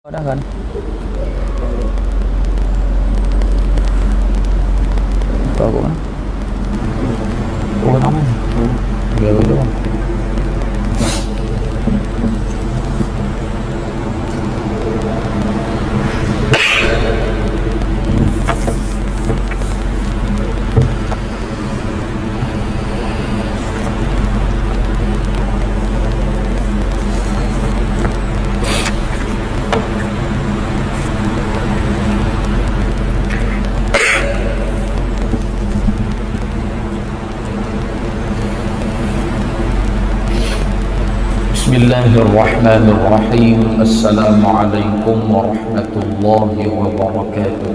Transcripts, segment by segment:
Ada kan? Tahu aku mana? Oh, nama? Dia dulu. Bismillahirrahmanirrahim. Assalamualaikum warahmatullahi wabarakatuh.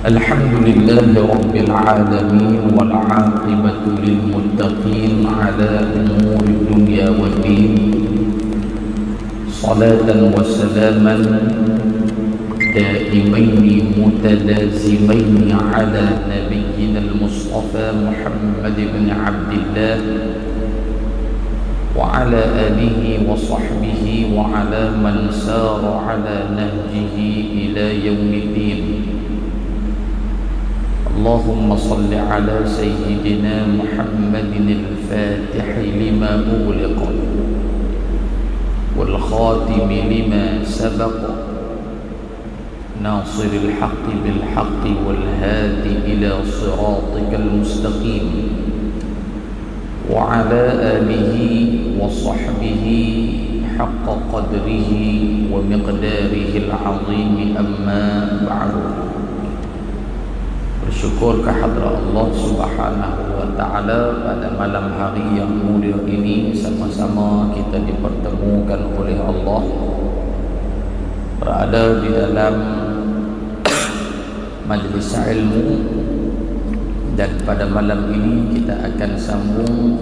Alhamdulillahi rabbil alamin wal 'aqibatu lil muttaqin ala umuri dunya waddin. Salatan wa salaman daimaini mutalazimaini ala nabiyyina al-mustafa Muhammad ibn Abdillah وعلى آله وصحبه وعلى من سار على نهجه إلى يوم الدين. اللهم صل على سيدنا محمد الفاتح لما أغلق والخاتم لما سبق ناصر الحق بالحق والهادي إلى صراطك المستقيم وعلى آله وصحبه حق قدره ومقداره العظيم أما بعد. Bersyukur kehadrat Allah Subhanahu wa taala pada malam hari yang mulia ini sama-sama kita dipertemukan oleh Allah berada di dalam majlis ilmu. Dan pada malam ini kita akan sambung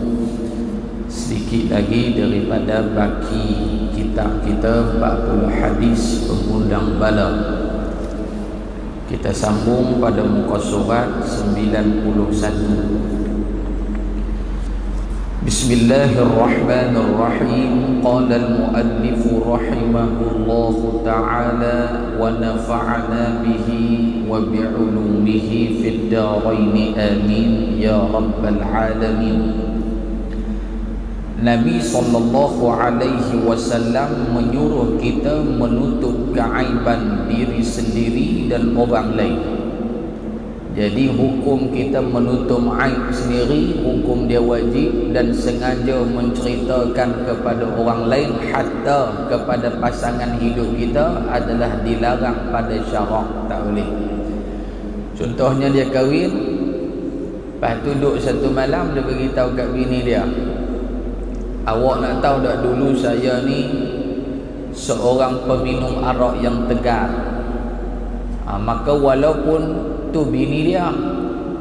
sedikit lagi daripada baki kitab kita 40 hadis pengundang bala. Kita sambung pada muka surat 91. Bismillahirrahmanirrahim. Qala al-muallif rahimahullahu ta'ala wa nafa'ana bihi wa bi'ulumihi fid darain amin ya rabbal alamin. Nabi sallallahu alaihi wasallam menyuruh kita menutup keaiban diri sendiri dan orang lain. Jadi hukum kita menutup aib sendiri, hukum dia wajib, dan sengaja menceritakan kepada orang lain hatta kepada pasangan hidup kita adalah dilarang pada syarak, tak boleh. Contohnya dia kahwin, lepas tu duduk satu malam dia beritahu kat bini dia, awak nak tahu tak, dulu saya ni seorang peminum arak yang tegar. Maka walaupun tu bini dia,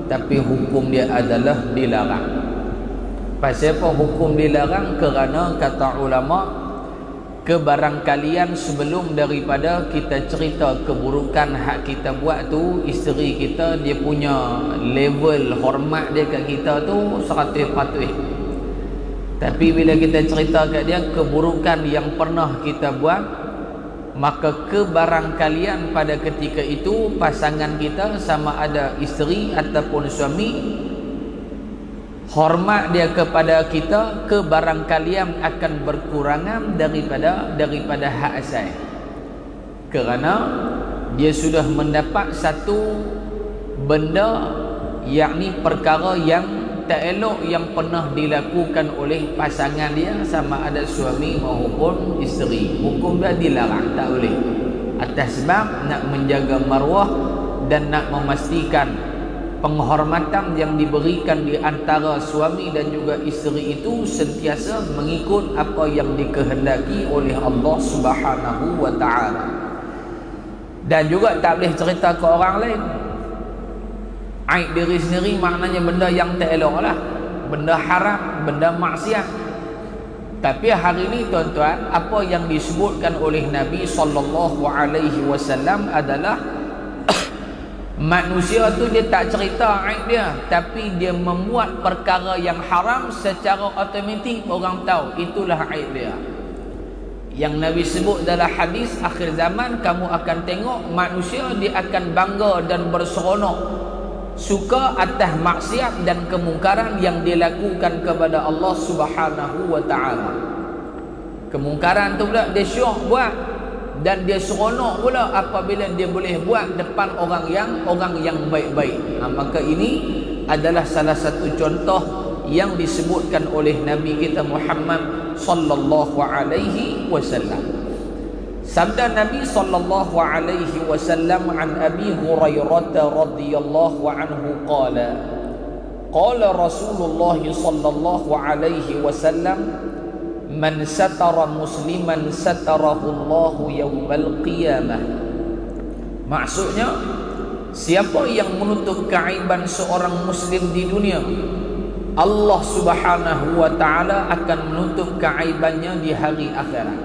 tapi hukum dia adalah dilarang. Pasal apa hukum dilarang? Kerana kata ulama, kebarangkalian sebelum daripada kita cerita keburukan hak kita buat tu, isteri kita dia punya level hormat dia kat kita tu 100%. Tapi bila kita cerita kat dia keburukan yang pernah kita buat, maka kebarangkalian pada ketika itu pasangan kita, sama ada isteri ataupun suami, hormat dia kepada kita kebarangkalian akan berkurangan daripada hak asal. Kerana dia sudah mendapat satu benda, yakni perkara yang tak elok yang pernah dilakukan oleh pasangan dia, sama ada suami maupun isteri. Hukum dia dilarang, tak boleh. Atas sebab nak menjaga maruah dan nak memastikan penghormatan yang diberikan di antara suami dan juga isteri itu sentiasa mengikut apa yang dikehendaki oleh Allah Subhanahu wa taala. Dan juga tak boleh cerita ke orang lain. Aib diri sendiri maknanya benda yang tak elok lah, benda haram, benda maksiat. Tapi hari ini tuan-tuan, apa yang disebutkan oleh Nabi sallallahu alaihi wasallam adalah manusia tu dia tak cerita aib dia, tapi dia memuat perkara yang haram secara automatik, orang tahu itulah aib dia. Yang Nabi sebut dalam hadis, akhir zaman kamu akan tengok manusia dia akan bangga dan berseronok, suka atas maksiat dan kemungkaran yang dia lakukan kepada Allah Subhanahu wa taala. Kemungkaran tu pula dia syok buat, dan dia seronok pula apabila dia boleh buat depan orang yang baik-baik. Maka ini adalah salah satu contoh yang disebutkan oleh Nabi kita Muhammad sallallahu alaihi wasallam. Sabda Nabi sallallahu alaihi wasallam an Abi Hurairah radhiyallahu anhu qala qala Rasulullah sallallahu alaihi wasallam man satara musliman satarahu Allah yaumal qiyamah. Maksudnya, siapa yang menutup keaiban seorang muslim di dunia, Allah Subhanahu wa taala akan menutup keaibannya di hari akhirat.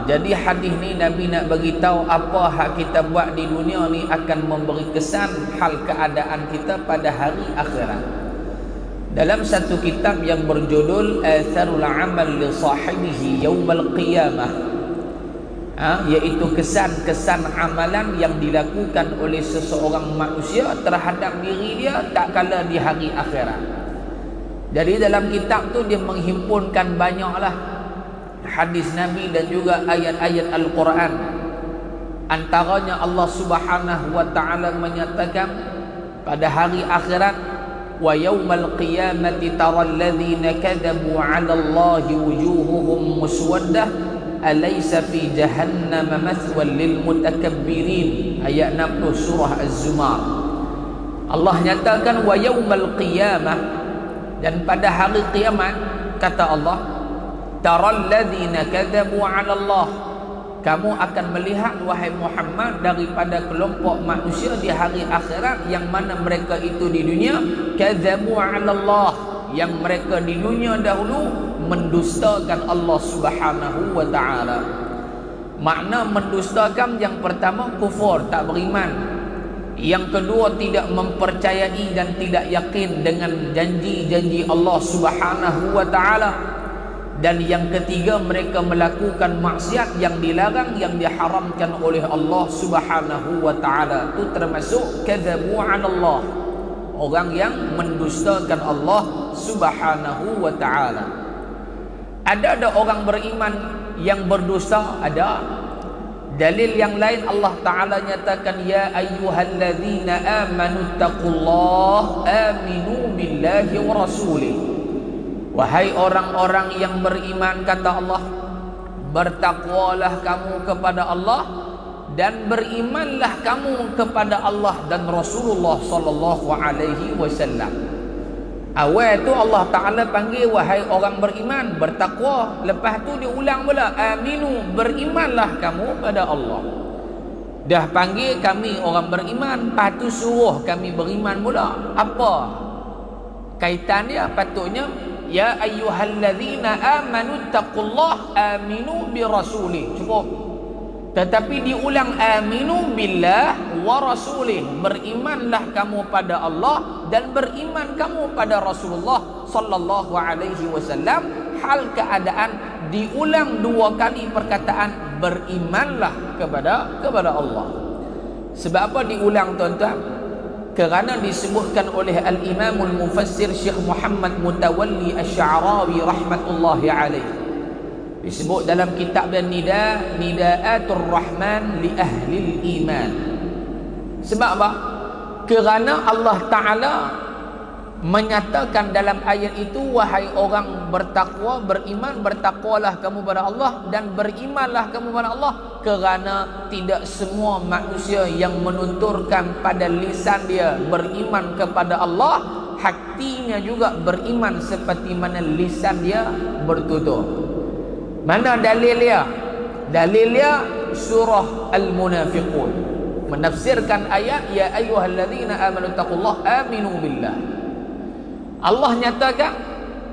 Jadi hadis ni Nabi nak bagi tahu apa hak kita buat di dunia ni akan memberi kesan hal keadaan kita pada hari akhirat. Dalam satu kitab yang berjudul Atharul Amal li Sahibihi Yaumal Qiyamah, iaitu kesan-kesan amalan yang dilakukan oleh seseorang manusia terhadap diri dia tak kala di hari akhirat. Jadi dalam kitab tu dia menghimpunkan banyaklah hadis Nabi dan juga ayat-ayat Al-Quran. Antaranya Allah Subhanahu wa taala menyatakan pada hari akhirat, wa yaumal qiyamati taral ladzina kadzabu 'ala Allahi wujuhuhum muswaddah alaysa fi jahannam mathwal lil mutakabbirin. Ayat 60 surah Az-Zumar. Allah nyatakan wa yaumal qiyamah, dan pada hari kiamat kata Allah, taral ladzina kadzabu 'ala Allah, kamu akan melihat wahai Muhammad daripada kelompok manusia di hari akhirat yang mana mereka itu di dunia kadzabu 'ala Allah, yang mereka di dunia dahulu mendustakan Allah Subhanahu wa taala. Makna mendustakan, yang pertama kufur, tak beriman. Yang kedua tidak mempercayai dan tidak yakin dengan janji-janji Allah Subhanahu wa taala. Dan yang ketiga mereka melakukan maksiat yang dilarang, yang diharamkan oleh Allah Subhanahu wa taala. Itu termasuk kadzabu 'ala Allah, orang yang mendustakan Allah Subhanahu wa taala. Ada orang beriman yang berdusta? Ada. Dalil yang lain Allah Ta'ala nyatakan, ya ayyuhalladzina amanu taqullaha aminu billahi wa rasulih. Wahai orang-orang yang beriman, kata Allah, bertakwalah kamu kepada Allah dan berimanlah kamu kepada Allah dan Rasulullah sallallahu alaihi wasallam. Awal tu Allah Ta'ala panggil wahai orang beriman, bertakwa. Lepas tu dia ulang pula, aminu, berimanlah kamu pada Allah. Dah panggil kami orang beriman, lepas tu suruh kami beriman pula. Apa kaitan dia? Patutnya ya ayyuhalladzina amanu taqullaha aminu birasuli, cukup. Tetapi diulang, aminu billah wa rasulih, berimanlah kamu pada Allah dan beriman kamu pada Rasulullah sallallahu alaihi wasallam. Hal keadaan diulang dua kali perkataan berimanlah kepada Allah. Sebab apa diulang, tuan-tuan? Kerana disebutkan oleh Al-Imamul Mufassir Syekh Muhammad Mutawalli Asy-Sya'rawi rahmatullahi alaihi, disebut dalam kitab dan Nidaatur Rahman li Ahlil Iman. Sebab apa? Kerana Allah Ta'ala menyatakan dalam ayat itu, wahai orang bertakwa, beriman, bertakwalah kamu pada Allah dan berimanlah kamu pada Allah. Kerana tidak semua manusia yang menunturkan pada lisan dia beriman kepada Allah, hatinya juga beriman seperti mana lisan dia bertutur. Mana dalil dia? Dalil dia surah Al-Munafiqun menafsirkan ayat ya ayyuhalladzina amanu taqullaha aminu billah. Allah nyatakan,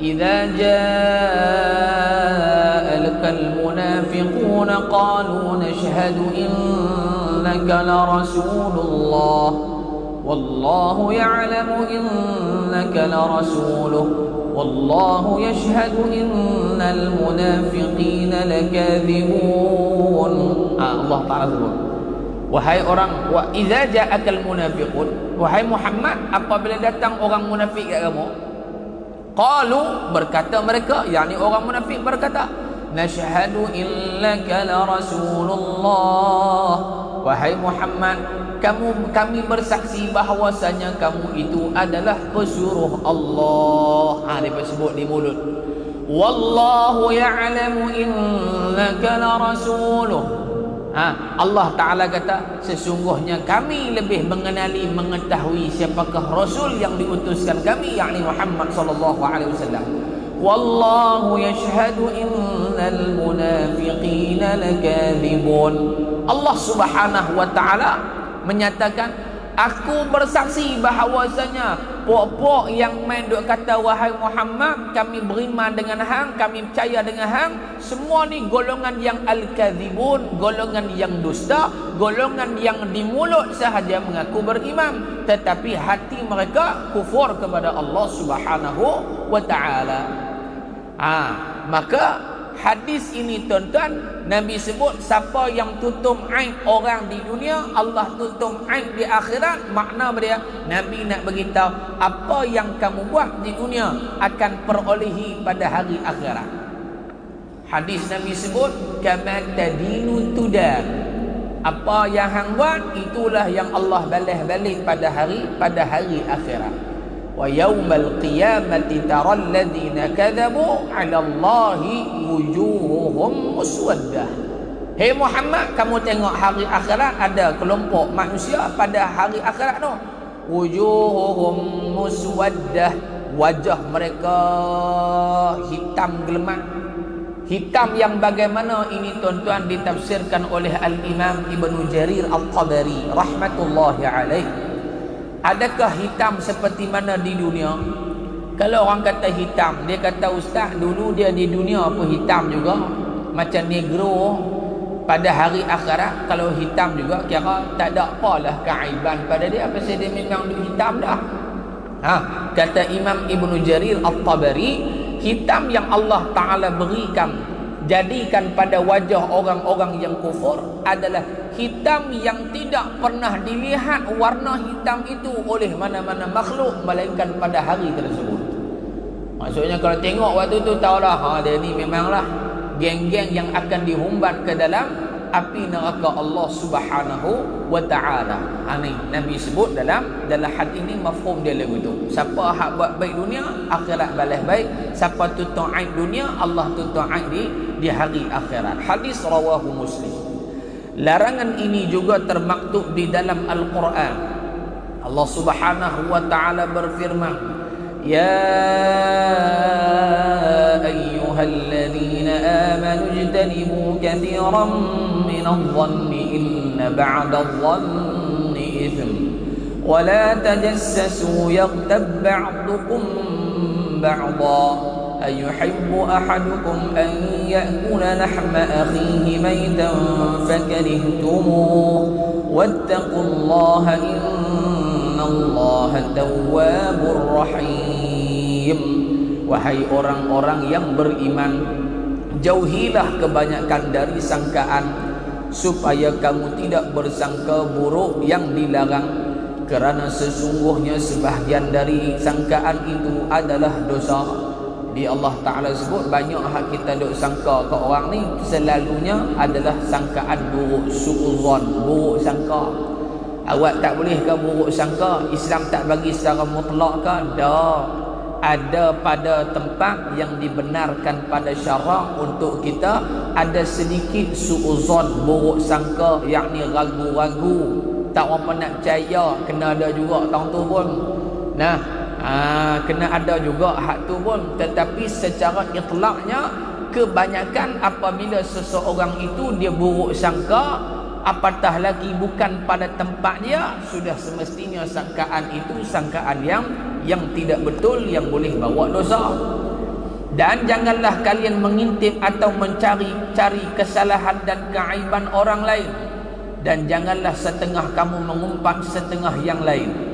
idza ja'alakal munafiquna qalu nashhadu innaka la rasulullah wallahu ya'lamu innaka larasuluh wallahu yashhadu innal munafiqina lakadzibun. Allah Ta'ala sebut, wahai orang, wa idza ja'akal munafiqun, wahai Muhammad, apabila datang orang munafik kat kamu, qalu, berkata mereka, yakni orang munafik berkata, nashhadu innaka la rasulullah, wahai Muhammad, kami bersaksi bahawasanya kamu itu adalah pesuruh Allah. Dia sebut di mulut. Wallahu ya'lamu innaka la rasuluh. Allah Ta'ala kata, sesungguhnya kami lebih mengenali, mengetahui siapakah Rasul yang diutuskan kami, yakni Muhammad sallallahu alaihi wasallam. Wallahu yashhadu innal munafiqina lakadzibun. Allah Subhanahu wa Ta'ala menyatakan, aku bersaksi bahawasanya puak-puak yang main duk kata wahai Muhammad, kami beriman dengan hang, kami percaya dengan hang, semua ni golongan yang al-kadzibun, golongan yang dusta, golongan yang di mulut sahaja mengaku beriman tetapi hati mereka kufur kepada Allah Subhanahu wa Ta'ala. Maka hadis ini tuan-tuan, Nabi sebut siapa yang tutup aib orang di dunia, Allah tutup aib di akhirat. Makna dia, Nabi nak beritahu apa yang kamu buat di dunia akan perolehi pada hari akhirat. Hadis Nabi sebut, kama tadinu tudan, apa yang hang buat itulah yang Allah balas balik pada hari akhirat. Wa yaumal qiyamati taral ladzina kadzabu 'ala Allahi wujuhuhum muswaddah. Hei Muhammad, kamu tengok hari akhirat ada kelompok manusia pada hari akhirat tu, wujuhuhum muswaddah, wajah mereka hitam gelemat. Hitam yang bagaimana ini tuan-tuan ditafsirkan oleh Al-Imam Ibnu Jarir At-Tabari rahmatullahi alaihi. Adakah hitam seperti mana di dunia? Kalau orang kata hitam, dia kata ustaz, dulu dia di dunia pun hitam juga, macam negro. Pada hari akhirat kalau hitam juga, kira tak ada apalah keaiban pada dia, pasal dia memang hitam dah. Kata Imam Ibnu Jarir At-Tabari, hitam yang Allah Ta'ala berikan, jadikan pada wajah orang-orang yang kufur adalah hitam yang tidak pernah dilihat warna hitam itu oleh mana-mana makhluk melainkan pada hari tersebut. Maksudnya kalau tengok waktu tu tahulah, dia ni memanglah geng-geng yang akan dihumbat ke dalam api neraka Allah Subhanahu wa Ta'ala. Ni Nabi sebut dalam hadis ini, mafhum dia lagu tu. Siapa hak buat baik dunia, akhirat balas baik. Siapa tutup aib dunia, Allah tutup aib di hari akhirat. Hadis rawahu Muslim. Larangan ini juga termaktub di dalam Al-Quran. Allah Subhanahu wa Ta'ala berfirman, ya ayyuhalladzina amanu ijtanibu katsiran minadh-dhanni inna ba'dadh-dhanni ithm wa la tajassasu yaghtab ba'dukum ba'dha أيحب أحدكم أن يأكل لحم أخيه ميتا فكرهتموه واتقوا الله إن الله تواب رحيم. Wahai orang-orang yang beriman, jauhilah kebanyakan dari sangkaan, supaya kamu tidak bersangka buruk yang dilarang, kerana sesungguhnya sebahagian dari sangkaan itu adalah dosa. Di Allah Ta'ala sebut banyak hak kita duk sangka ke orang ni selalunya adalah sangkaan buruk, su'uzon, buruk sangka. Awak tak boleh ke buruk sangka? Islam tak bagi secara mutlak ke? Dah. Ada pada tempat yang dibenarkan pada syarak untuk kita ada sedikit su'uzon, buruk sangka, yakni ragu-ragu, tak apa nak percaya, kena ada juga tahun tu pun. Kena ada juga hak tu pun. Tetapi secara itlaknya, kebanyakan apabila seseorang itu dia buruk sangka, apatah lagi bukan pada tempat dia, sudah semestinya sangkaan itu sangkaan yang tidak betul, yang boleh bawa dosa. Dan janganlah kalian mengintip atau mencari kesalahan dan keaiban orang lain, dan janganlah setengah kamu mengumpat setengah yang lain.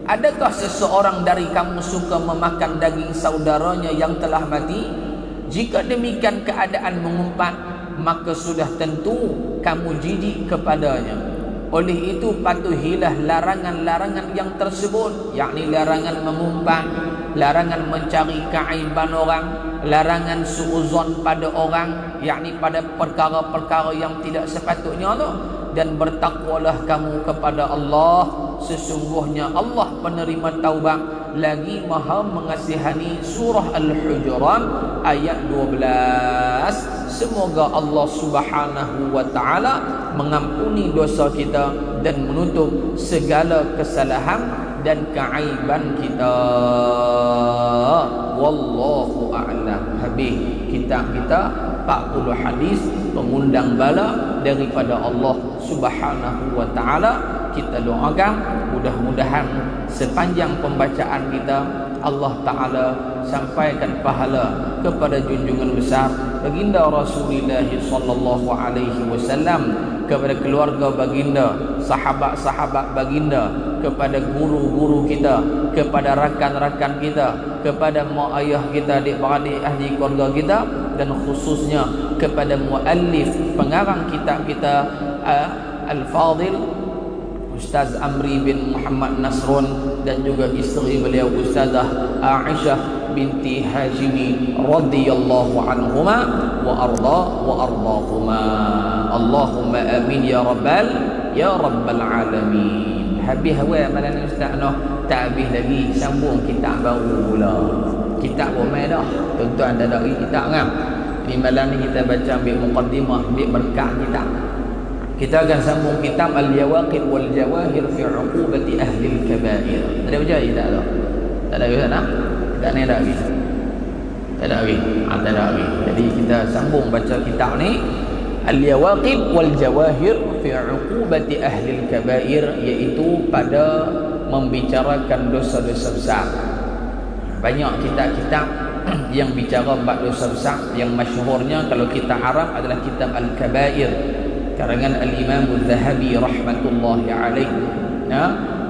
Adakah seseorang dari kamu suka memakan daging saudaranya yang telah mati? Jika demikian keadaan mengumpat, maka sudah tentu kamu jijik kepadanya. Oleh itu patuhilah larangan-larangan yang tersebut, yakni larangan mengumpat, larangan mencari keaiban orang, larangan suuzon pada orang, yakni pada perkara-perkara yang tidak sepatutnya tu. Dan bertakwalah kamu kepada Allah, sesungguhnya Allah penerima taubat lagi maha mengasihani. Surah Al-Hujurat ayat 12. Semoga Allah Subhanahu wa taala mengampuni dosa kita dan menutup segala kesalahan dan keaiban kita. Wallahu a'lam. Habis kitab kita 40 hadis pengundang bala daripada Allah Subhanahu wa taala. Kita doakan mudah-mudahan sepanjang pembacaan kita Allah Ta'ala sampaikan pahala kepada junjungan besar baginda Rasulullah sallallahu alaihi wasallam, kepada keluarga baginda, sahabat-sahabat baginda, kepada guru-guru kita, kepada rakan-rakan kita, kepada mak ayah kita, adik-beradik ahli keluarga kita, dan khususnya kepada muallif pengarang kitab kita Al-Fadil Ustaz Amri bin Muhammad Nasrun, dan juga isteri beliau Ustazah Aisyah binti Hashimi radhiyallahu anhuma wa ardahuma. Allahumma amin ya rabbal alamin. Habis awal malam Ustaz noh, tak habis lagi, sambung kitab baru pula. Kitab ramai dah, tuan-tuan dah dari kitab ngam. Ini malam ni kita baca ambil muqaddimah, ambil berkah kitab. Kita akan sambung kitab Al-Yawaqid wal Jawahir fi Uqubati Ahli Al-Kaba'ir. Ada baca tak tu? Tak ada ke sana? Tak ni ada lagi. Tak ada lagi. Tak ada lagi. Jadi kita sambung baca kitab ni Al-Yawaqid wal Jawahir fi Uqubati Ahli Al-Kaba'ir, iaitu pada membicarakan dosa-dosa besar. Banyak kitab-kitab yang bicara bab dosa besar. Yang masyhurnya kalau kita Arab adalah kitab Al-Kaba'ir karangan Al-Imam Al-Zahabi rahmatullahi alaih.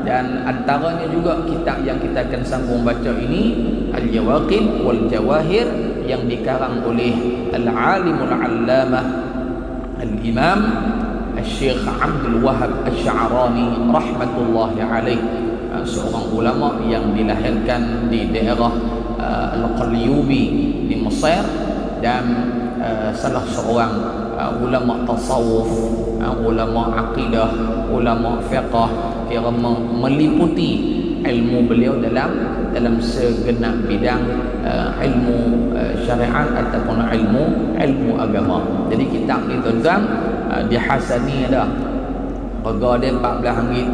Dan antaranya juga kitab yang kita akan sambung baca ini Al-Yawaqid wal Jawahir yang dikarang oleh Al-Alimul Allamah Al-Imam Al-Syekh Abdul Wahab Al-Sya'rani rahmatullahi alaih, seorang ulama yang dilahirkan di daerah Al-Qalyubi di Mesir, dan salah seorang ulama tasawuf, ulama akidah, ulama fiqh, kira meliputi ilmu beliau dalam segenap bidang ilmu syariat ataupun ilmu agama. Jadi kitab ni tuan-tuan dihasani dah, harga dia 14 ringgit,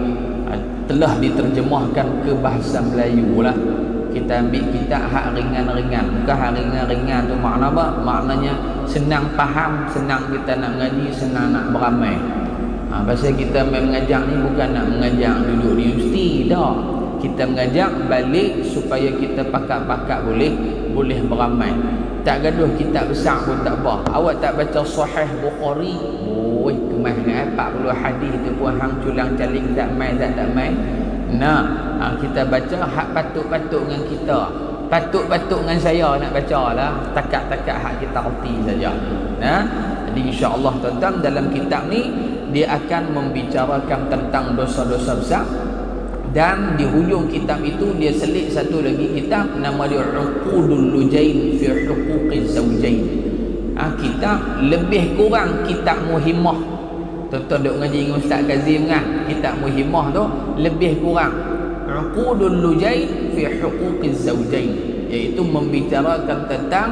telah diterjemahkan ke bahasa Melayu lah. Kita ambil kitab hak ringan-ringan. Bukan hak ringan-ringan tu makna apa? Maknanya senang faham, senang kita nak ngaji, senang nak beramai. Pasal kita mengajar ni bukan nak mengajar duduk di universiti dah. Kita mengajar balik supaya kita pakat-pakat boleh beramai. Tak gaduh kitab besar pun tak apa. Awak tak baca Sahih Bukhari, kemas dengan 40 hadis tu pun hang culang caling tak mai. Kita baca hak patut-patut dengan kita, patut-patut dengan saya nak baca lah, takat-takat hak kita reti saja. Jadi insya-Allah tuan-tuan, dalam kitab ni dia akan membicarakan tentang dosa-dosa besar, dan di hujung kitab itu dia selit satu lagi kitab nama dia Uqudul Lujain fi Huquqiz Zawjain. Kitab lebih kurang kitab Muhimmah. Tuan-tuan duk ngaji dengan Ustaz Kazim kan, kitab Muhimmah tu lebih kurang Uqudul Lujain fi Huquqiz Zawjain, iaitu membicarakan tentang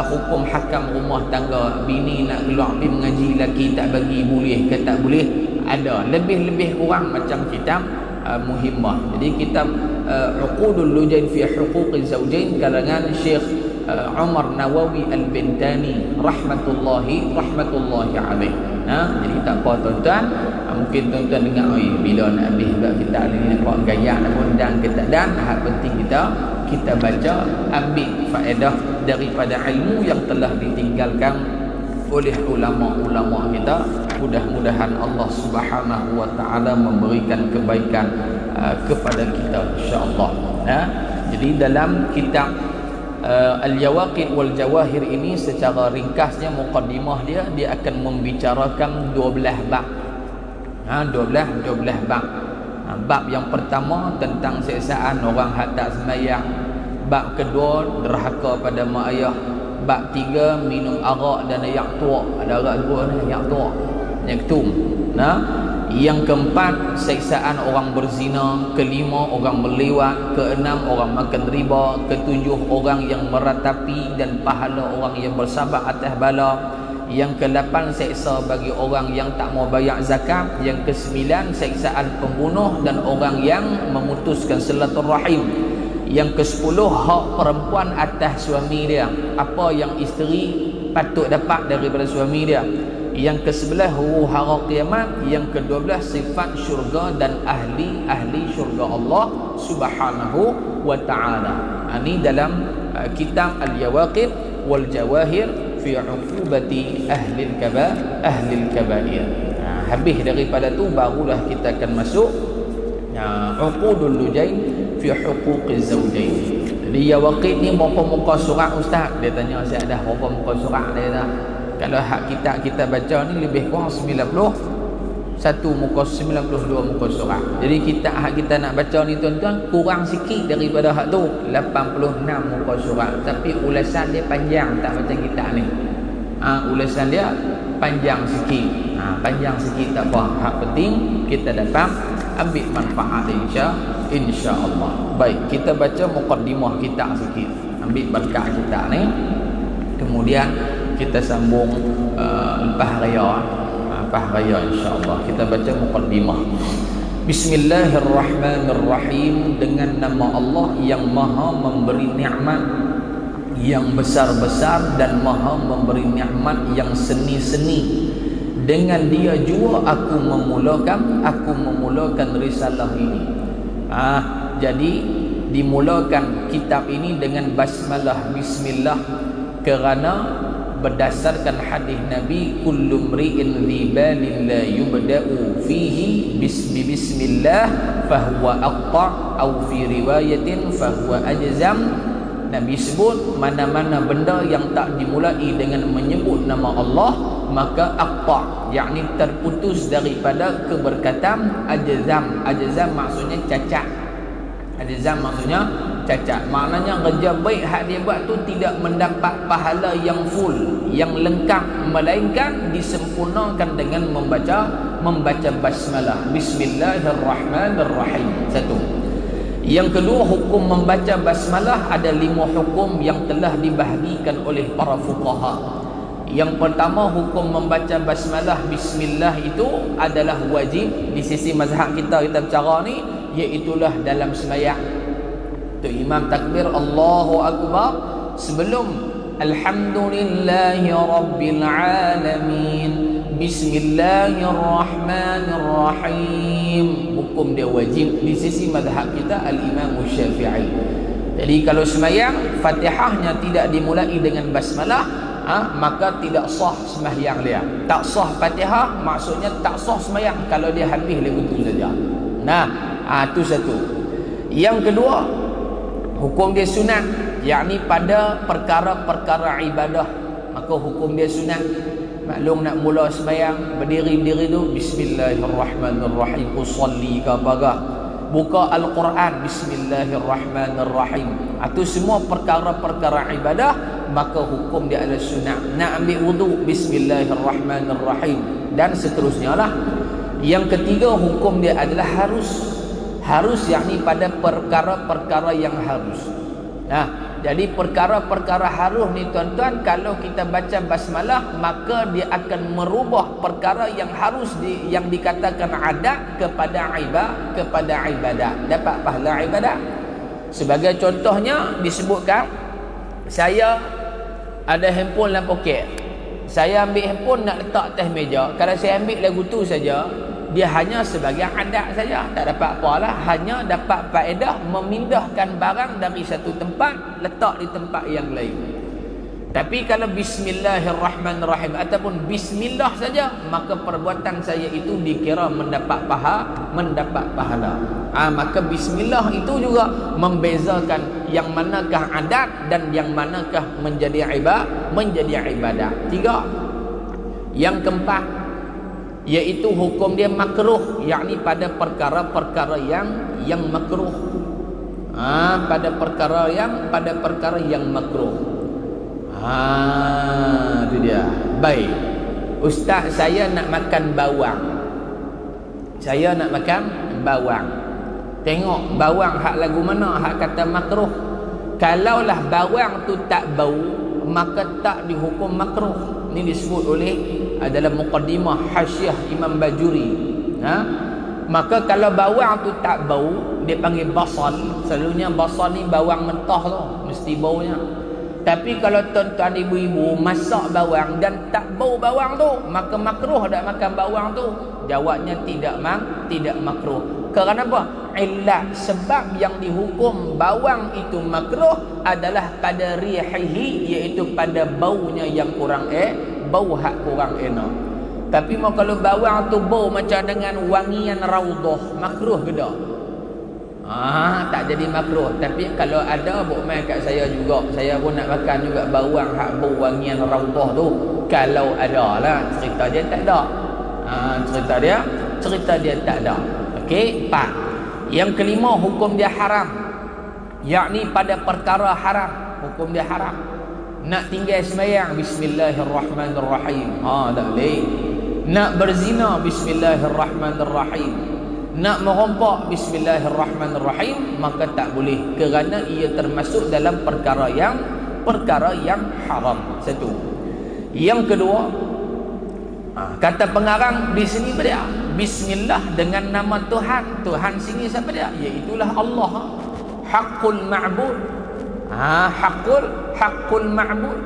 hukum hakam rumah tangga. Bini nak keluar pergi mengaji, laki tak bagi, boleh ke tak boleh, ada lebih kurang macam kitab Muhimmah. Jadi kitab Uqudul Lujain fi Huquqiz Zawjain karangan Syekh Umar Nawawi Al-Bintani rahmatullahi alaih. Jadi tak apa tuan-tuan, mungkin tuan-tuan dengar bila nak habis kita ni nak buat gaya nak undang kita, dan hak penting kita baca, ambil faedah daripada ilmu yang telah ditinggalkan oleh ulama-ulama kita. Mudah-mudahan Allah Subhanahu wa taala memberikan kebaikan kepada kita, insya-Allah. Jadi dalam kitab Al-Yawaqit wal Jawahir ini secara ringkasnya, muqaddimah dia akan membicarakan 12 bab. 12 bab. Bab yang pertama tentang siksaan orang hak tak sembahyang. Bab kedua derhaka pada mak ayah. Bab 3 minum arak dan ayak tua. Ada arak dua ni, ayak tua. Yang ketum. Yang keempat siksaan orang berzina. Kelima orang melewat. Keenam orang makan riba. Ketujuh orang yang meratapi dan pahala orang yang bersabar atas bala. Yang ke-8 seksa bagi orang yang tak mau bayar zakat. Yang ke-9 seksaan pembunuh dan orang yang memutuskan silaturahim. Yang ke-10 hak perempuan atas suami dia, apa yang isteri patut dapat daripada suami dia. Yang ke-11 huru-hara kiamat. Yang ke-12 sifat syurga dan ahli syurga Allah Subhanahu wa ta'ala. Ini dalam kitab Al-Yawaqit wal Jawahir fi uqubati ahli al-kabair. Habis daripada tu barulah kita akan masuk uqudul lujain fi huquqiz zawjain. Jadi Yawaqit ni berapa muka surat ustaz? Dia tanya saya dah berapa muka surat dia dah. Kalau hak kita baca ni lebih kurang 91 muka, 92 muka surat. Jadi hak kita nak baca ni tuan-tuan kurang sikit daripada hak tu, 86 muka surat. Tapi ulasan dia panjang, tak macam kita ni. Ulasan dia panjang sikit. Panjang sikit tak apa. Hak penting kita dapat ambil manfaat insya-Allah. Baik, kita baca muqaddimah kita sikit. Ambil berkat kita ni. Kemudian kita sambung lepas raya insya-Allah. Kita baca muqaddimah. Bismillahirrahmanirrahim. Dengan nama Allah yang Maha memberi nikmat yang besar-besar dan Maha memberi nikmat yang seni-seni. Dengan dia jua aku memulakan risalah ini. Jadi dimulakan kitab ini dengan basmalah, bismillah, kerana berdasarkan hadis Nabi, kullu mri'in dhibalin la yubda'u fihi bismillah fahuwa aqta' au fi riwayatin fahuwa ajzam. Nabi sebut mana-mana benda yang tak dimulai dengan menyebut nama Allah maka aqta', yakni terputus daripada keberkatan. Ajzam maksudnya cacat. Maknanya kerja baik hak dia buat tu tidak mendapat pahala yang full, yang lengkap, melainkan disempurnakan dengan membaca basmalah, bismillahirrahmanirrahim. Satu. Yang kedua, hukum membaca basmalah ada 5 hukum yang telah dibahagikan oleh para fuqaha. Yang pertama, hukum membaca basmalah bismillah itu adalah wajib di sisi mazhab kita bicara ni, iaitulah dalam sembahyang. Tu imam takbir Allahu akbar sebelum alhamdulillahi rabbil alamin bismillahirrahmanirrahim. Hukum dia wajib di sisi mazhab kita al-Imam Syafi'i. Jadi kalau sembahyang Fatihahnya tidak dimulai dengan basmalah, maka tidak sah sembahyang dia. Tak sah Fatihah maksudnya tak sah sembahyang kalau dia habis lagu tu saja. Itu satu. Yang kedua, hukum dia sunat, yakni pada perkara-perkara ibadah, maka hukum dia sunat. Maklum nak mula sembahyang, berdiri tu bismillahirrahmanirrahim, usolli ke apa, buka Al-Quran bismillahirrahmanirrahim. Itu semua perkara-perkara ibadah, maka hukum dia adalah sunat. Nak ambil wudu bismillahirrahmanirrahim dan seterusnya lah. Yang ketiga, hukum dia adalah harus, yakni pada perkara-perkara yang harus. Jadi perkara-perkara harus ni tuan-tuan, kalau kita baca basmalah maka dia akan merubah perkara yang harus yang dikatakan adat kepada ibadah, dapat pahala ibadah. Sebagai contohnya disebutkan, saya ada handphone dalam poket, saya ambil handphone nak letak atas meja. Kalau saya ambil lagu tu saja, dia hanya sebagai adat saja, tak dapat apalah, hanya dapat faedah memindahkan barang dari satu tempat letak di tempat yang lain. Tapi kalau bismillahirrahmanirrahim ataupun bismillah saja, maka perbuatan saya itu dikira mendapat pahala. Maka bismillah itu juga membezakan yang manakah adat dan yang manakah menjadi ibadah. 3. Yang keempat, iaitu hukum dia makruh, yakni pada perkara-perkara yang makruh. Pada perkara yang makruh. Itu dia. Baik. Ustaz, saya nak makan bawang. Tengok bawang hak lagu mana hak kata makruh. Kalaulah bawang tu tak bau, maka tak dihukum makruh. Ini disebut oleh dalam muqaddimah Hasyiah Imam Bajuri. Maka kalau bawang tu tak bau, dia panggil basal. Selalunya basal ni bawang mentah tu, mesti baunya. Tapi kalau tuan-tuan ibu-ibu masak bawang dan tak bau bawang tu, maka makruh tak makan bawang tu? Jawabnya tidak makruh. Kerana apa? Illah, sebab yang dihukum bawang itu makruh adalah pada rihihi, iaitu pada baunya yang kurang bau hak kurang enak. Tapi kalau bawang tu bau macam dengan wangian raudhah, makruh ke tak? Tak jadi makruh. Tapi kalau ada main kat saya juga, saya pun nak makan juga bawang hak bau wangian raudhah tu. Kalau ada lah, cerita dia tak ada. Cerita dia tak ada. Okey, 4. Yang kelima, hukum dia haram, yakni pada perkara haram, hukum dia haram. Nak tinggal sembahyang, bismillahirrahmanirrahim, tak boleh. Nak berzina, bismillahirrahmanirrahim. Nak merompak, bismillahirrahmanirrahim, maka tak boleh, kerana ia termasuk dalam perkara yang haram. 1. Yang kedua, kata pengarang di sini dia bismillah dengan nama Tuhan. Tuhan sini siapa dia? Iaitulah Allah. Haqqul ma'bud. Haqqul ma'bud.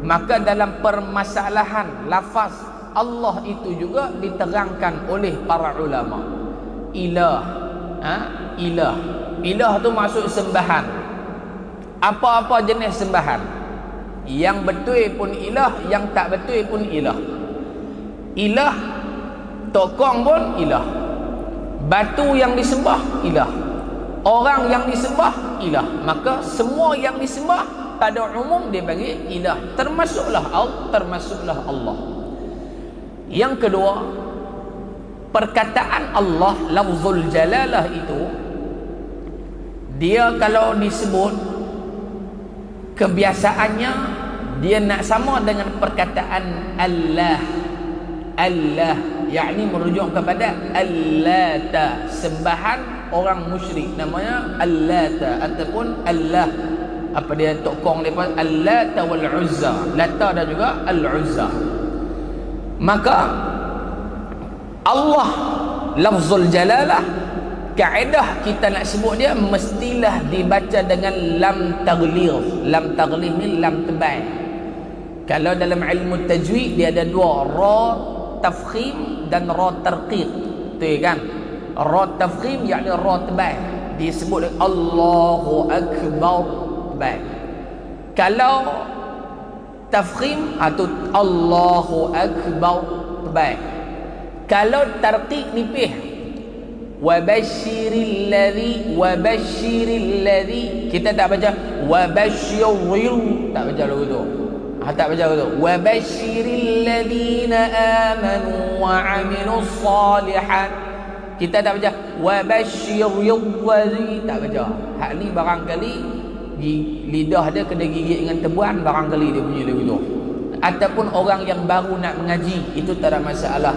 Maka dalam permasalahan lafaz Allah itu juga diterangkan oleh para ulama. Ilah. Ilah tu maksud sembahan. Apa-apa jenis sembahan. Yang betul pun ilah, yang tak betul pun ilah. Ilah, tokong pun ilah. Batu yang disembah ilah. Orang yang disembah ilah. Maka semua yang disembah pada umum dia panggil ilah. Termasuklah Allah. Yang kedua, perkataan Allah, lafzul jalalah itu, dia kalau disebut, kebiasaannya dia nak sama dengan perkataan Allah, yakni merujuk kepada Allata, sembahan orang musyrik namanya Allata ataupun Allah. Apa dia tokong dia pun Allata wal Uzza, Lata dan juga Al-Uzza. Maka Allah lafzul jalalah, kaedah kita nak sebut dia mestilah dibaca dengan lam taghlidh. Lam taghlidh ni lam tebal. Kalau dalam ilmu tajwid dia ada 2, ra tafkhim dan ra tarqiq. Betul kan? Ra tafkhim yakni ra tebal, disebut Allahu akbar, tebal. Kalau tafkhim atau Allahu akbar, tebal. Kalau tarqiq nipih, wabashiril ladzi, kita tak baca wabashiril, tak baca lagu tu. Tak baca tu. Wabashiril ladzina amanu wa 'amilus shalihat. Kita tak baca wabashiril ladzi, tak baca. Hak ni barangkali di lidah dia kena gigit dengan tebuan, barangkali dia punya lagu tu. Ataupun orang yang baru nak mengaji, itu tak ada masalah.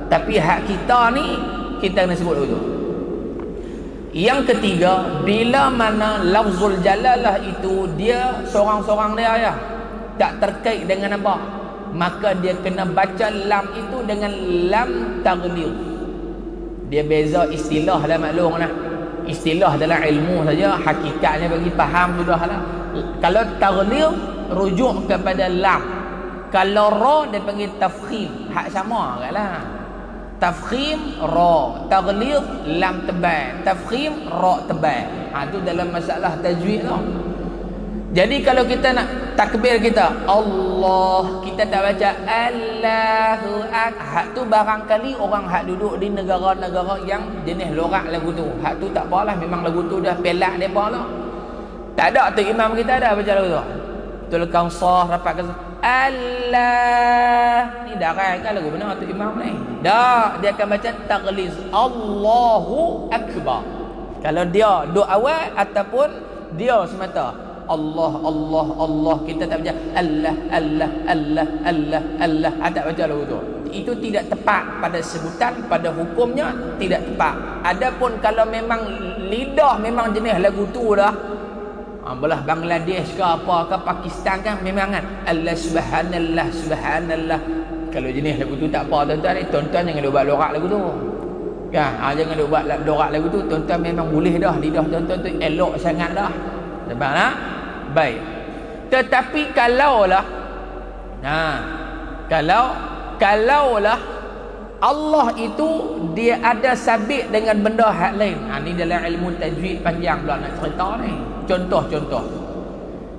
Tapi hak kita ni, kita kena sebut dulu. Yang ketiga, bila mana lafzul jalalah itu dia seorang-seorang dia ya, tak terkait dengan apa, maka dia kena baca lam itu dengan lam taghlidh. Dia beza istilah dah maklum lah. Istilah dalam ilmu saja, hakikatnya bagi faham sudahlah. Kalau taghlidh rujuk kepada lam. Kalau ra dia panggil tafkhim, hak sama agaklah. Tafkhim ra, taghlidh lam tebal, tafkhim ra tebal. Itu dalam masalah tajwid tu. Jadi kalau kita nak takbir kita Allah, kita tak baca Allahu Akbar. Hak tu barangkali orang hak duduk di negara-negara yang jenis lorak lagu tu. Hak tu tak apalah, memang lagu tu dah pelak depa lah. Tak ada tu imam kita dah baca lagu tu. Betul Kausar rapat ke Allah. Ni darah kan lagu benar tu imam ni. Dah, dia akan baca taghliz Allahu Akbar. Kalau dia duk awal ataupun dia semata Allah Allah Allah, kita tak baca Allah Allah Allah Allah Allah, tak baca lagu tu. Itu tidak tepat pada sebutan, pada hukumnya tidak tepat. Adapun kalau memang lidah memang jenis lagu tu dah, belah Bangladesh ke apa ke Pakistan kan, memang kan Allah subhanallah subhanallah. Kalau jenis lagu tu tak apa tuan-tuan ni, tuan-tuan jangan buat lorak lagu tu kan. Jangan buat lorak lagu tu, tuan-tuan memang boleh dah, lidah tuan-tuan tu elok sangat dah. Nampak tak? Baik. Tetapi kalaulah kalaulah Allah itu dia ada sabit dengan benda hak lain. Ni dalam ilmu tajwid panjang pula nak cerita ni. Contoh.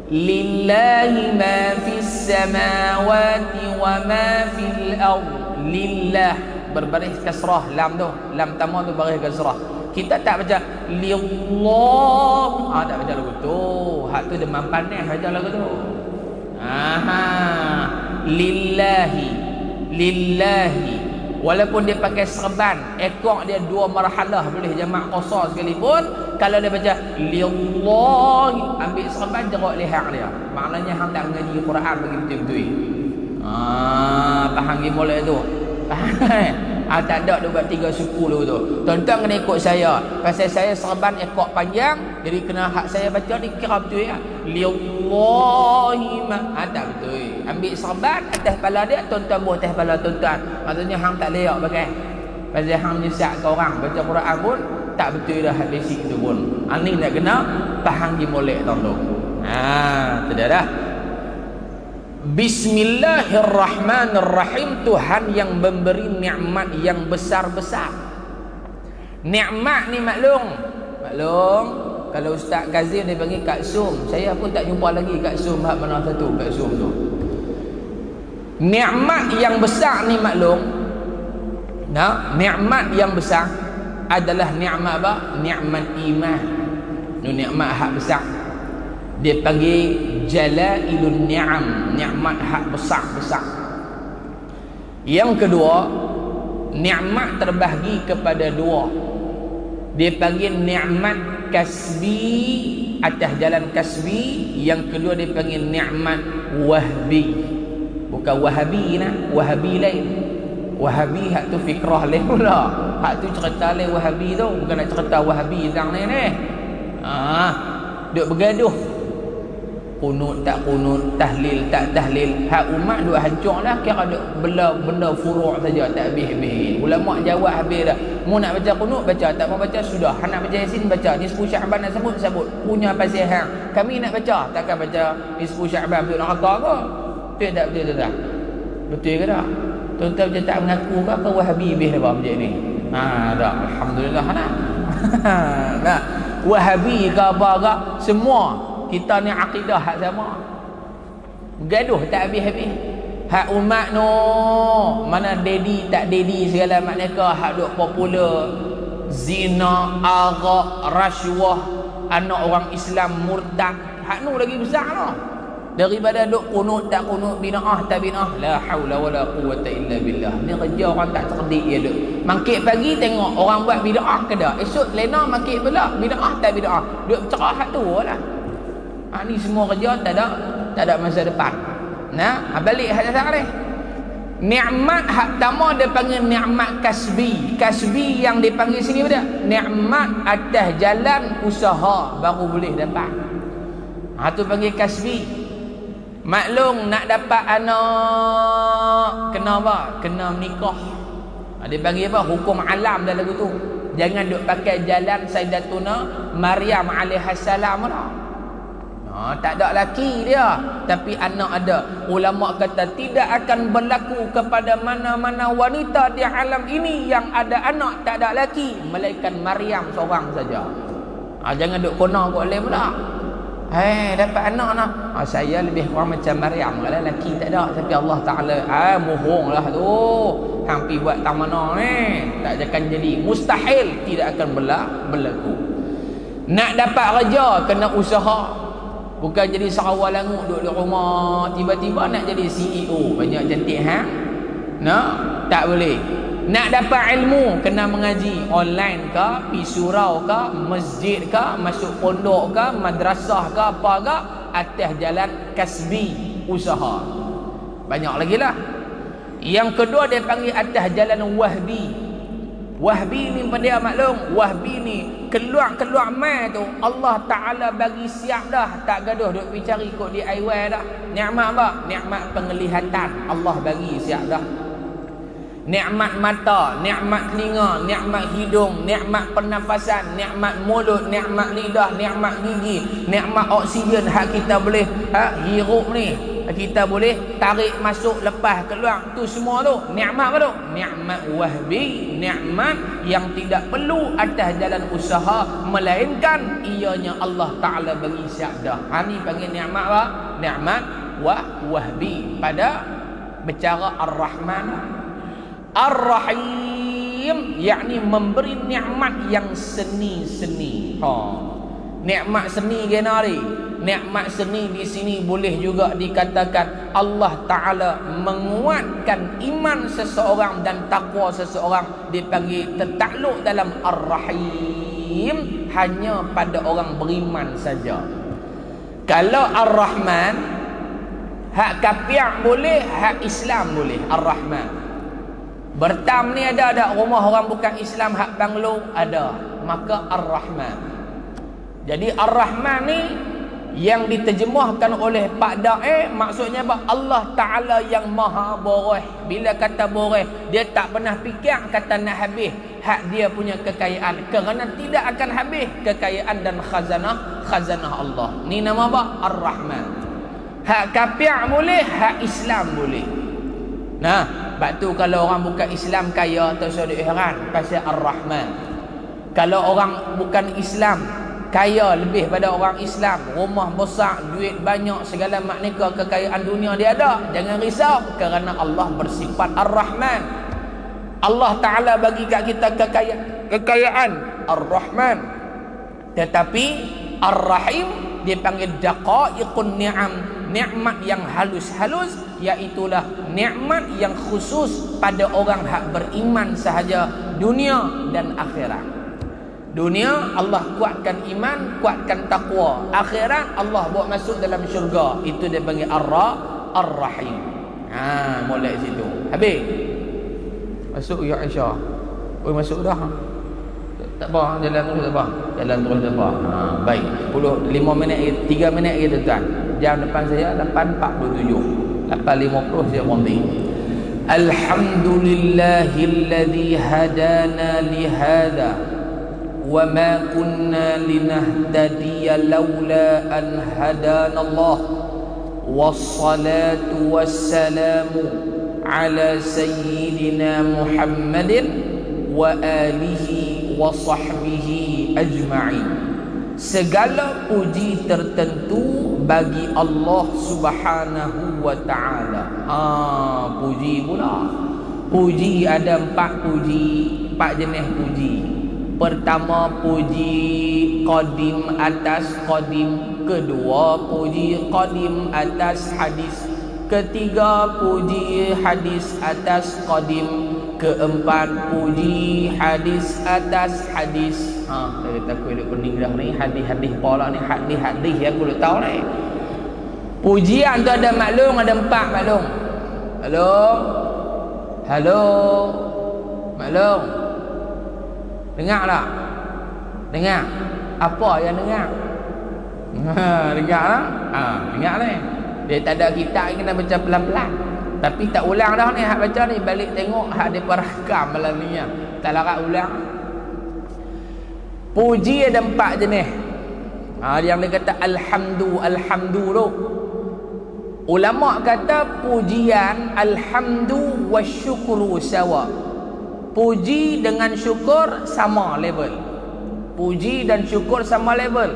Lillahi ma fis samawati wa ma fil ard. Lillah berbaris kasrah lam tu. Lam tamam tu baris kasrah. Kita tak baca lillah. Tak baca lagu tu. Hak tu demam panas baca lagu tu. Lillahi. Walaupun dia pakai serban, ekor dia dua marhalah, boleh jamak qasar sekalipun, kalau dia baca lillahi, ambil serban jeruk leher dia. Maknanya hang tak mengaji Quran bagi betul-betul. Faham gimana tu? Tak ada dia buat 3 suku dulu tu. Tuan-tuan kena ikut saya. Pasal saya serban ekor panjang, jadi kena hak saya baca ni kira betul ya. Lillahi ma. Tak betul. Ambil serban atas kepala dia, tuan-tuan buat atas kepala tuan-tuan. Maksudnya hang tak layak pakai. Pasal hang menyesatkan orang baca Quran pun tak betul dah hak basic tu pun. Ni nak kena faham di molek tuan-tuan. Sudah dah. Bismillahirrahmanirrahim. Tuhan yang memberi nikmat yang besar-besar. Nikmat ni maklum. Kalau Ustaz Kazim dia panggil Kak Sum, saya pun tak jumpa lagi Kak Sum hak mana satu Kak Sum tu. Nikmat yang besar ni maklum. Nikmat yang besar adalah nikmat apa? Nikmat iman. Ni nikmat hak besar. Dia panggil jalailun ni'am, nikmat hak besar-besar. Yang kedua, nikmat terbahagi kepada dua. Dia panggil nikmat kasbi, atas jalan kasbi. Yang kedua dia panggil nikmat wahbi. Bukan wahabi nah, wahabi lain. Wahabi hak tu fikrah lain pula. Hak tu cerita lain wahabi tu, bukan nak cerita wahabi tang ni. Duk bergaduh. Kunut tak kunut, tahlil tak tahlil. Hak umat duk hancur dah, kira duk benda furuk saja, tak habis-habis. Ulama jawab habis dah. Mu nak baca kunut baca, tak mau baca sudah. Hang nak baca Yasin baca, nisfu Syaban nak sebut. Punya pasal hang. Kami nak baca, takkan baca nisfu Syaban untuk neraka ke? Betul tak betul tak? Betul ke tak? Tuan-tuan macam tak mengaku ke apa Wahabi habis dah macam ni? Tak. Alhamdulillah nak. Nah, Wahabi ke apa ke? Semua kita ni akidah hak sama. Gaduh tak habis-habis. Hak umat no, mana dedi tak dedi segala maknanya hak duk popular zina, arak, rasuah, anak orang Islam murtad. Hak nu lagi besar no. Daripada duk kunut tak kunut, bid'ah tak bid'ah. La haula wala quwwata illa billah. Ni kerja orang tak cerdik je duk. Mangkit pagi tengok orang buat bid'ah ke dak. Esok lena mangkit pula bid'ah tak bid'ah. Duk cerah hak tu lah. Ni semua kerja tak ada masa depan. Balik hak dasar ni. Nikmat hak pertama dia panggil nikmat kasbi. Kasbi yang dipanggil sini apa dia? Nikmat atas jalan usaha baru boleh dapat. Tu panggil kasbi. Maklum nak dapat anak kena apa? Kena menikah. Dia panggil apa? Hukum alam dalam lagu tu. Jangan duk pakai jalan Sayyidatuna Maryam alaihissalam lah. Tak ada laki dia, tapi anak ada. Ulama kata tidak akan berlaku kepada mana-mana wanita di alam ini yang ada anak tak ada laki, melainkan Maryam seorang saja. Jangan duk kono kok lain pula. dapat anak nak. Saya lebih kurang macam Maryam lah, lelaki tak ada, tapi Allah Ta'ala mohong lah tu. Hampir buat tak mana ni, tak akan jadi, mustahil tidak akan berlaku. Nak dapat kerja kena usaha, bukan jadi sarawal langut duduk di rumah tiba-tiba nak jadi CEO banyak cantik nak, tak boleh. Nak dapat ilmu kena mengaji online ke, pi surau ke, masjid ke, masuk pondok ke, madrasah ke, apa ke, atas jalan kasbi, usaha. Banyak lagi lah. Yang kedua dia panggil atas jalan wahbi. Wahbi ni pada maklum, wahbi ni keluar mai tu Allah Ta'ala bagi siap dah, tak gaduh duk pergi cari kod di aiwan dah. Nikmat apa? Nikmat penglihatan Allah bagi siap dah. Nikmat mata, nikmat telinga, nikmat hidung, nikmat pernafasan, nikmat mulut, nikmat lidah, nikmat gigi, nikmat oksigen hak kita boleh hirup ni, kita boleh tarik masuk lepas keluar, tu semua tu nikmat apa tu? Nikmat wahbi, nikmat yang tidak perlu atas jalan usaha, melainkan ianya Allah Ta'ala bagi siap dah. Ni panggil nikmat apa? Nikmat wahbi. Pada bicara Ar-Rahman Ar-Rahim, yakni memberi nikmat yang seni-seni. Nikmat seni genari. Nikmat seni di sini boleh juga dikatakan Allah Ta'ala menguatkan iman seseorang dan takwa seseorang, dipanggil tertakluk dalam Ar-Rahim hanya pada orang beriman saja. Kalau Ar-Rahman, hak kafir boleh, hak Islam boleh. Ar-Rahman bertam ni ada rumah orang bukan Islam hak banglo ada, maka Ar-Rahman. Jadi Ar-Rahman ni yang diterjemahkan oleh Pak Da'i, maksudnya apa? Allah Ta'ala yang maha boreh. Bila kata boreh, dia tak pernah fikir kata nak habis hak dia punya kekayaan, kerana tidak akan habis kekayaan dan khazanah Allah. Ni nama apa? Ar-Rahman. Hak kafir boleh, hak Islam boleh. Nah, sebab tu kalau orang bukan Islam kaya, tak usah heran pasal Ar-Rahman. Kalau orang bukan Islam kaya lebih pada orang Islam, rumah besar, duit banyak, segala makna kekayaan dunia dia ada, jangan risau, kerana Allah bersifat Ar-Rahman. Allah Ta'ala bagi kat kita kekayaan Ar-Rahman. Tetapi Ar-Rahim dia panggil daqaiqun ni'am, nikmat yang halus-halus, iaitulah nikmat yang khusus pada orang hak beriman sahaja, dunia dan akhirat. Dunia Allah kuatkan iman, kuatkan takwa. Akhirat Allah buat masuk dalam syurga. Itu dia panggil Ar-Rahim. Mulai situ. Habis. Masuk ya Aisyah. Masuk dah. Tak apa, jalan terus tak apa. Jalan terus tak apa. Baik. 5 minit, 3 minit lagi tuan. Jam depan saya 8.47. 8.50 saya berhenti. Alhamdulillahilladzi hadana li hada wa ma kunna linahtadiya laula an hadana Allah. Wassalatu wassalamu ala sayyidina Muhammadin wa alihi wa sahbihi ajma'in. Segala puji tertentu bagi Allah Subhanahu wa ta'ala. Puji pula. Puji ada 4 puji, 4 jenis puji. Pertama, puji qadim atas qadim. Kedua, puji qadim atas hadis. Ketiga, puji hadis atas qadim. Keempat, puji hadis atas hadis. Saya kata aku ada kuning dah ni. Hadis-hadis pola ni, hadis-hadis yang aku dah tahu ni. Pujian tu ada maklum, ada 4 maklum. Halo maklum. Dengar tak? Dengar. Apa yang dengar? Dengar lah. Dengar ni. Dia tak ada kitab, kena baca pelan-pelan. Tapi tak ulang dah ni hak baca ni, balik tengok hak dia perakam malam ni ya. Tak larat ulang. Puji ada 4 jenis. Yang dia kata alhamdu tu. Ulama kata pujian alhamdu wasyukru sawa. Puji dengan syukur sama level. Puji dan syukur sama level.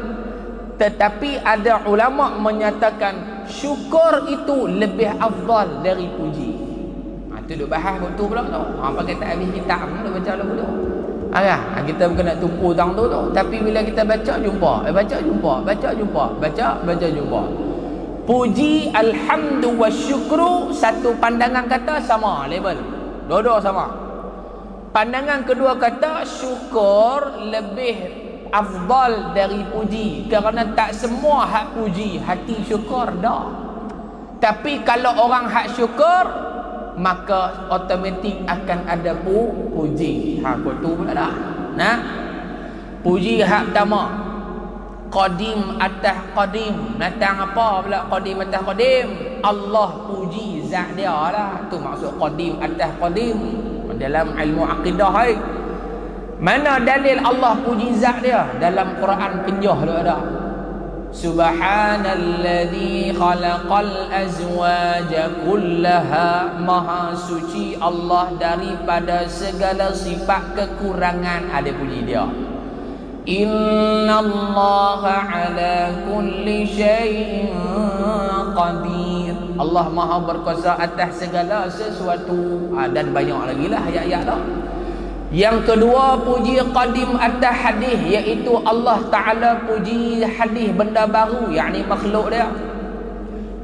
Tetapi ada ulama menyatakan syukur itu lebih afdal dari puji. Itu duk bahas waktu pula tu. Pakai tak habis kitab nak baca lagu tu. Kita bukan nak tumpu tang tu. Tapi bila kita baca jumpa, baca jumpa, baca jumpa, baca jumpa. Puji, alhamdu wa syukru, satu pandangan kata sama level. Dua-dua sama. Pandangan kedua kata syukur lebih afdal dari puji, kerana tak semua hak puji hati syukur dah. Tapi kalau orang hak syukur, maka automatik akan ada puji. Kau tu pula dah. Nah, puji hak pertama, qadim atas qadim. Datang apa pula qadim atas qadim? Allah puji zat dia lah. Tu maksud qadim atas qadim dalam ilmu akidah. Mana dalil Allah puji zat dia? Dalam Quran penjah tu ada. Subhanalladzi khalaqal azwaja kullaha. Maha suci Allah daripada segala sifat kekurangan. Ada puji dia. Innallaha ala kulli syai'in qadir. Allah maha berkuasa atas segala sesuatu. Dan banyak lagi lah ayat-ayat dah. Yang kedua, puji qadim atas hadis, iaitu Allah Ta'ala puji hadis benda baru, yakni makhluk dia.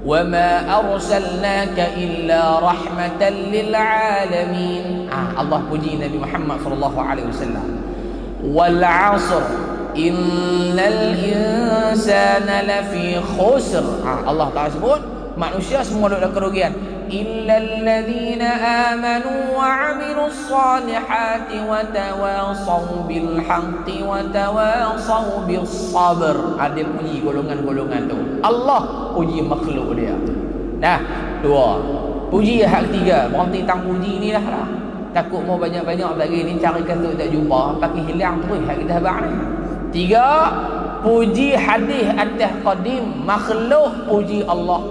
Wa ma arsalnaka illa rahmatan lil alamin. Allah puji Nabi Muhammad sallallahu alaihi wasallam. Wal 'asr innal insana lafi khusr. Allah Ta'ala sebut manusia semua dalam kerugian. Illal ladzina amanu wa 'amilus salihati wa tawasaw bil haqqi wa tawasaw bis sabr. Ada puji golongan-golongan tu. Allah puji makhluk dia. Dah, dua. Puji hak ketiga. Berhenti tang puji ni lah. Takut mau banyak-banyak lagi ni cari kasut tak jumpa, pakai hilang terus hak kita habaq ni. Tiga, puji hadis atas qadim, makhluk puji Allah.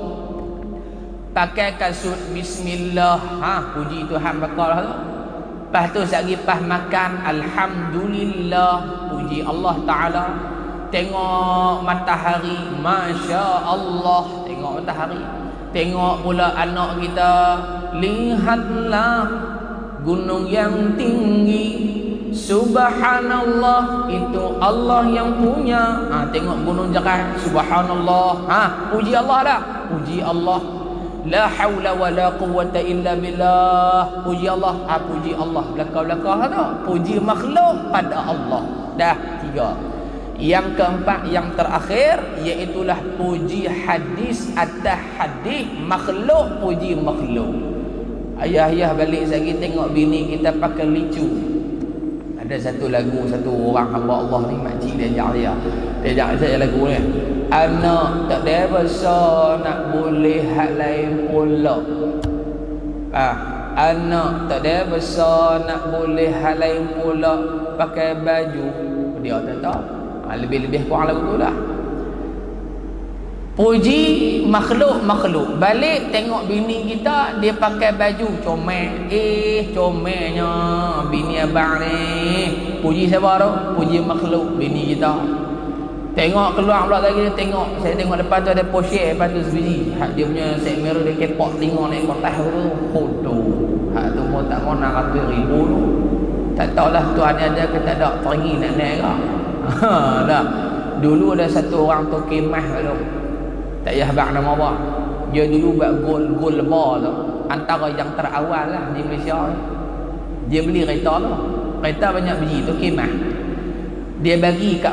Pakai kasut bismillah, puji Tuhan bakal tu. Lepas tu lagi pas makan alhamdulillah, puji Allah Taala. Tengok matahari, masya Allah, tengok matahari. Tengok pula anak kita, lihatlah gunung yang tinggi, subhanallah, itu Allah yang punya. Tengok gunung Jaran, subhanallah. Puji Allah dah, puji Allah. La haula wa la quwwata illa billah. Puji Allah, puji Allah. Belakang-belakang tu puji makhluk pada Allah. Dah tiga. Yang keempat, yang terakhir, iaitulah puji hadis atas hadis, makhluk puji makhluk. Ayah-ayah balik lagi tengok bini kita pakai licu. Ada satu lagu, satu orang hamba Allah ni, makcik dia ajak saya lagu ni. Anak tak ada besar nak boleh hak lain pula. Anak tak ada besar nak boleh hak lain pula. Pakai baju dia tak tahu. Lebih-lebih kurang lagu tu lah. Puji makhluk-makhluk. Balik tengok bini kita, dia pakai baju comel. Comelnya bini abang ni. Puji siapa tu? Puji makhluk bini kita. Tengok keluar pula lagi, saya tengok depan tu ada Porsche, lepas tu sebiji. Hak dia punya set mirror dia kepok tengok naik kotak tu. Bodoh. Hak tu pun tak mau nak ratus ribu tu. Tak tahulah tuan ni ada ke tak ada, terengi nak naik ke. Dah. Dulu ada satu orang tu kemah tu. Tak payah abang nama apa. Dia dulu buat gol lebar tu. Antara yang terawal lah di Malaysia. Dia beli kereta tu. Kereta banyak biji tu kemah. Dia bagi kat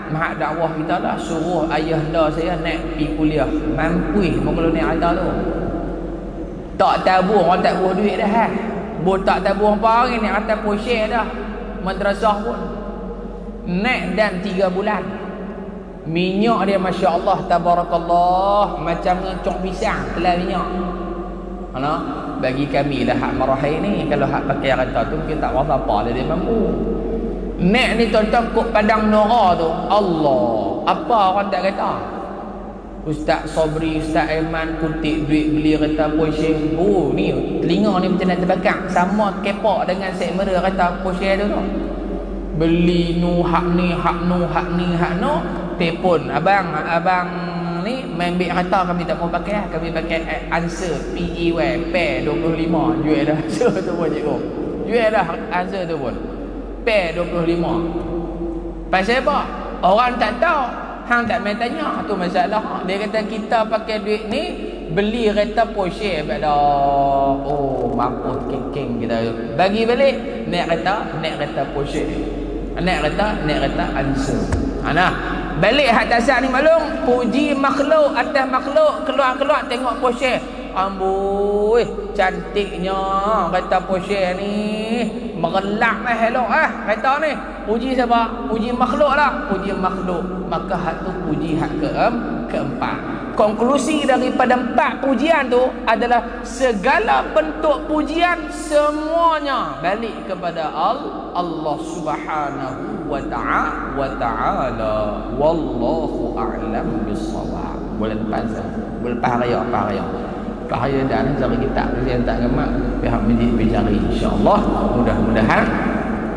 Mahad dakwah kita dah, suruh ayah anda saya naik pergi kuliah. Mampu mau kalau naik kereta tu. Tak tabung, orang tak buah duit dah. Tak tabung apa hari naik kereta Porsche dah. Madrasah pun. Naik dan 3 bulan. Minyak dia Masya Allah tabarakallah, macam ngecok pisang telan minyak. Bagi kami lah hak marahai ni, kalau hak pakai kereta tu mungkin tak rasa apa dia mampu. Naik ni tuan-tuan kok padang Nora tu, Allah, apa orang tak kata? Ustaz Sobri, Ustaz Aiman kutip duit beli kereta Porsche. Ni telinga ni macam nak terbakar. Sama kepak dengan set mirror kereta Porsche tu. Beli hak ni, hak nu. telefon abang ni main beg kereta kami tak mau pakai, kami pakai answer PEY pair 25 jual dah answer tu pun cikgu, jual dah answer tu pun pair 25. Pasal apa? Orang tak tahu, hang tak main tanya, tu masalah. Dia kata kita pakai duit ni beli kereta Porsche pada oh mampus keng-keng kita bagi balik naik kereta Porsche, naik kereta answer. Nah, balik hak tasak ni maklum, puji makhluk atas makhluk, keluar tengok Porsche. Amboi, cantiknya kereta Porsche ni. Merelak lah hello kereta ni. Puji siapa? Puji makhluk lah. Puji makhluk. Maka hak tu puji hak keempat. Konklusi daripada 4 pujian tu adalah segala bentuk pujian semuanya balik kepada Allah Subhanahu wa ta'ala. Wallahu a'lam bissawab. Boleh lepas raya. Bahaya dan cari kitab dia tak gemak pihak majlis bercari, insya-Allah mudah-mudahan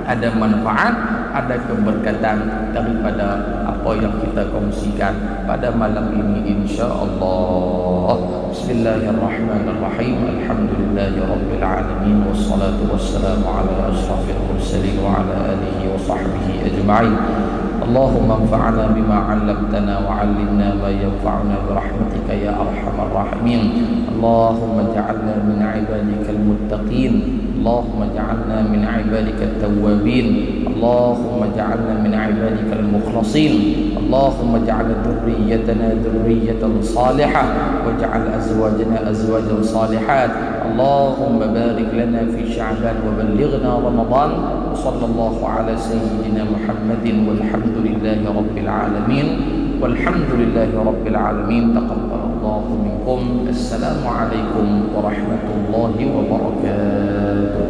ada manfaat, ada keberkatan daripada apa yang kita kongsikan pada malam ini, insya-Allah. Bismillahirrahmanirrahim. Alhamdulillahirabbil alamin wassalatu wassalamu ala asyrafil mursalin wa ala alihi wa sahbihi ajma'in. اللهم انفعنا بما علمتنا وعلمنا ما ينفعنا برحمتك يا ارحم الراحمين. اللهم اجعلنا من عبادك المتقين، اللهم اجعلنا من عبادك التوابين، اللهم اجعلنا من عبادك المخلصين، اللهم اجعل ذريتنا ذرية صالحة، واجعل أزواجنا أزواجا صالحات. اللهم بارك لنا في شعبان وبلغنا رمضان. وصلى الله على سيدنا محمد والحمد لله رب العالمين. والحمد لله رب العالمين. تقبل الله منكم. السلام عليكم ورحمة الله وبركاته.